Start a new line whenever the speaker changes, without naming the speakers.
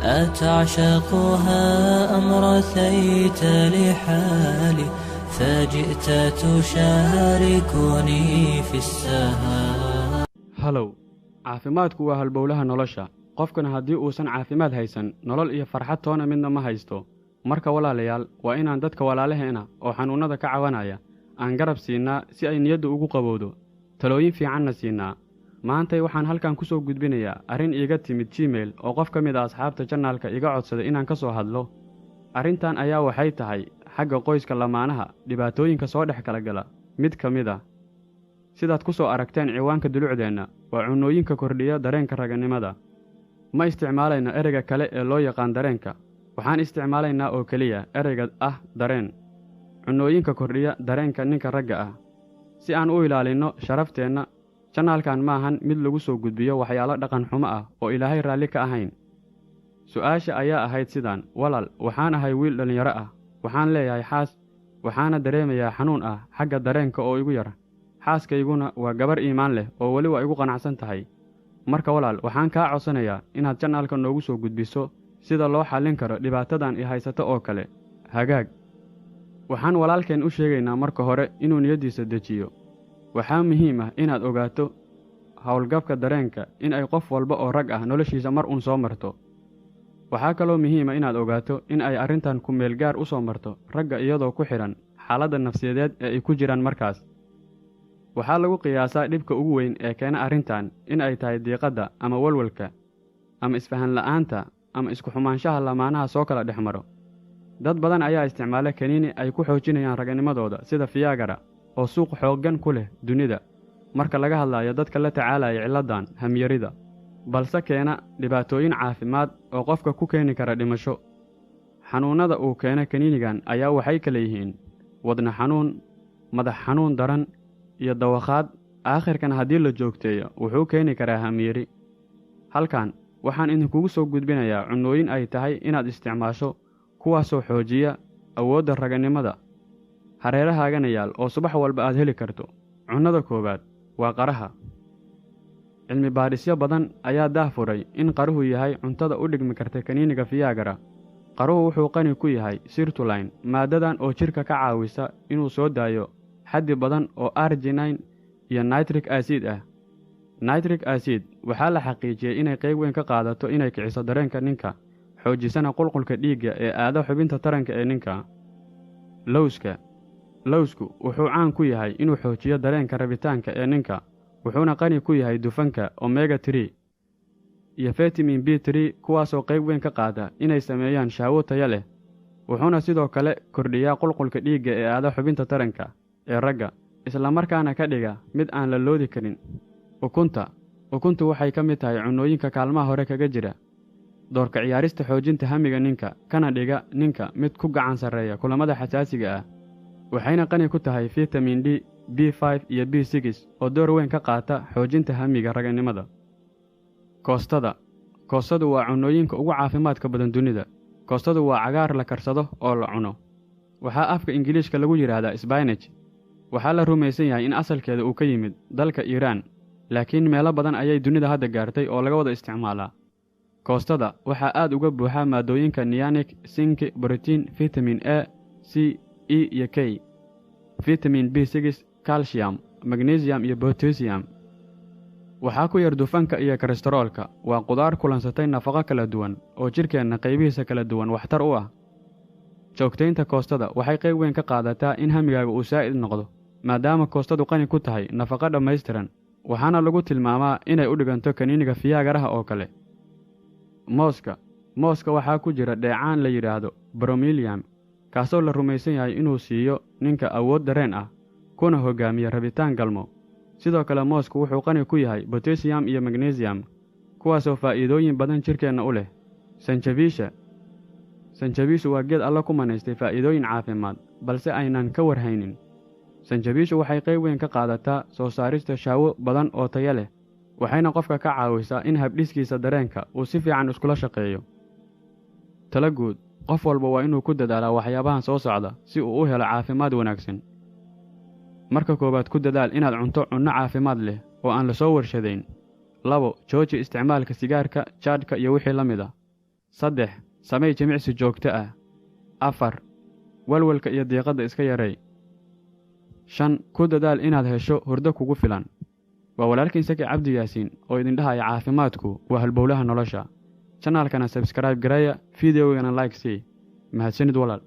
أتعشقها أم رثيت لحالي فجئت تشاركني في السهام.
هلو caafimaadku waa halbowlaha nolosha. qofkana haddii uusan caafimaad haysan nolol iyo farxad toona midna ma haysto. marka walaalayaal waa inaan dadka walaalaheena oo xanuunada ka cawanaya aan garab siinaa si ay niyaddu ugu qabowdo, talooyin fiicanna siinaa. maantay waxaan halkan ku soo gudbinayaa arrin iiga timid Gmail oo qof ka mid ah asxaabta channelka iga codsaday inaan ka soo hadlo. arrintan ayaa waxay tahay xagga qoyska lamaanaha dhibaatooyinka soo dhex kala gala. mid ka mid ah sidaad ku soo aragteen ciwaanka dulucdeenna waa cunooyinka kordhiya dareenka raganimada. ma isticmaalayno ereyga kale ee loo yaqaan dareenka, waxaan isticmaalaynaa oo keliya ereyga ah dareen. cunooyinka kordhiya dareenka ninka ragga ah si aan u ilaalinno sharafteenna. channelkan maahan mid lagu soo gudbiyo waxyaalo dhaqan xumo ah oo Ilaahay raalli ka ahayn. su'aasha ayaa ahayd sidaan: walaal, waxaan ahay wiil dhalinyaro ah, waxaan leeyahay xaas, waxaana dareemayaa xanuun ah xagga dareenka oo igu yar. xaaskayguna waa gabar iimaan leh oo weli waa igu qanacsan tahay. marka walaal, waxaan kaa codsanayaa inaad channelka noogu soo gudbiso sida loo xallin karo dhibaatadan i haysata oo kale. hagaag, waxaan walaalkeen u sheegaynaa marka hore inuu niyaddiisa dejiyo. waxaa muhiim ah inaad ogaato howlgabka dareenka in ay qof walba oo rag ah noloshiisa mar uun soo marto. waxaa kaloo muhiima inaad ogaato in ay arrintan ku meel gaar u soo marto ragga iyadoo ku xidhan xaaladda nafsiyadeed ee ay ku jiraan markaas. waxaa lagu qiyaasaa dhibka ugu weyn ee keena arrintan in ay tahay diiqadda ama walwalka ama isfahan la'aanta ama isku xumaanshaha lamaanaha soo kala dhex maro. dad badan ayaa isticmaala kaniini ay ku xoojinayaan raganimadooda sida Viagra oo suuq xooggan ku leh dunida marka laga hadlayo dadka la tacaalaya ciladan hamyarida, balse keena dhibaatooyin caafimaad oo qofka ku keeni kara dhimasho. xanuunada uu keena kaniinigan ayaa waxay kala yihiin wadna xanuun, madax xanuun daran iyo dawakhaad. aakhirkan haddii la joogteeyo wuxuu keeni karaa hamyari. halkan waxaan idinkugu soo gudbinayaa cunooyin ay tahay inaad isticmaasho kuwaasoo xoojiya awoodda raganimada hareerahaagana yaal oo subax walba aad heli karto. cunnada koowaad waa qaraha. cilmi baadhisyo badan ayaa daahfuray in qaruhu yahay cuntada u dhigmi karta kaniiniga Viagra. qaruhu wuxuu qani ku yahay sirtuline, maadadan oo jidhka ka caawisa inuu soo daayo xaddi badan oo arginine iyo nitric acid ah. nitric acid waxaa la xaqiijiyey inay qayb weyn ka qaadato inay kiciso dareenka ninka, xoojisana qulqulka dhiigga ee aada xubinta taranka ee ninka. lowsku wuxuu caan ku yahay inuu xoojiyo dareenka rabitaanka ee ninka, wuxuuna qani ku yahay dufanka omega 3 iyo vitamin B3 kuwaasoo qayb weyn ka qaada inay sameeyaan shahwo tayo leh. wuxuuna sidoo kale kordhiyaa qulqulka dhiigga ee aada xubinta taranka ee ragga, isla markaana ka dhiga mid aan la loodi karin. ukuntu waxay ka mid tahay cunooyinka kaalmaha hore kaga jira doorka ciyaarista xoojinta hamiga ninka, kana dhiga ninka mid ku gacan sarreeya kulamada xasaasiga ah. waxayna qani ku tahay vitamin D, B5 iyo B6 oo door weyn ka qaata xoojinta hamiga raganimada. koostadu waa cunooyinka ugu caafimaadka badan dunida. koostadu waa cagaar la karsado oo la cuno. waxaa afka Ingiriiska lagu yidhaahdaa spinach. waxaa la rumaysan yahay in asalkeeda uu ka yimid dalka Iiraan, laakiin meelo badan ayay dunida hadda gaartay oo laga wada isticmaalaa. koostada waxaa aad uga buuxa maadooyinka niacin, zinc, borotiin, vitamin A, C, E iyo K, vitamin B6, calcium, magnesium iyo potassium. waxaa ku yar dufanka iyo kolestaroolka. waa qudaar kulansatay nafaqo kala duwan oo jidhkeenna qaybihiisa kala duwan waxtar u ah. joogtaynta koostada waxay qayb weyn ka qaadataa in hamigaaga uu saa'id noqdo, maadaama koostadu qani ku tahay nafaqo dhammaystiran, waxaana lagu tilmaamaa inay u dhiganto kaniiniga Viagra oo kale. mooska waxaa ku jira dheecaan la yidhaahdo bromelium, kaasoo la rumaysan yahay inuu siiyo ninka awood dareen ah kuna hoggaamiya rabitaan galmo. sidoo kale moosku wuxuu qani ku yahay potassium iyo magnesium, kuwaasoo faa'iidooyin badan jidhkeenna u leh. sanjabiishu waa geed alla ku manaystay faa'iidooyin caafimaad, balse aynan ka warhaynin. sanjabiishu waxay qayb weyn ka qaadataa soo saarista shahwo badan oo tayo leh, waxayna qofka ka caawisaa in habdhiskiisa dareenka uu si fiican iskula shaqeeyo. talo guud: qof walba waa inuu ku dadaalaa waxyaabahan soo socda si uu u helo caafimaad wanaagsan. marka koowaad, ku dadaal inaad cunto cunno caafimaad leh oo aan la soo warshadayn. 2. jooji isticmaalka sigaarka, jaadhka iyo wixii la mid ah. 3. Samee jimicsi joogto ah. 4. Walwalka iyo diiqada iska yareey. 5. Ku dadaal inaad hesho hurdo kugu filan. Waa walaalkiin Saki Cabdi Yaasiin oo idin dhahaya caafimaadku waa halbowlaha nolosha. Channelkana subscribe gareeya, videogana like sii. Mahadsanid walaal.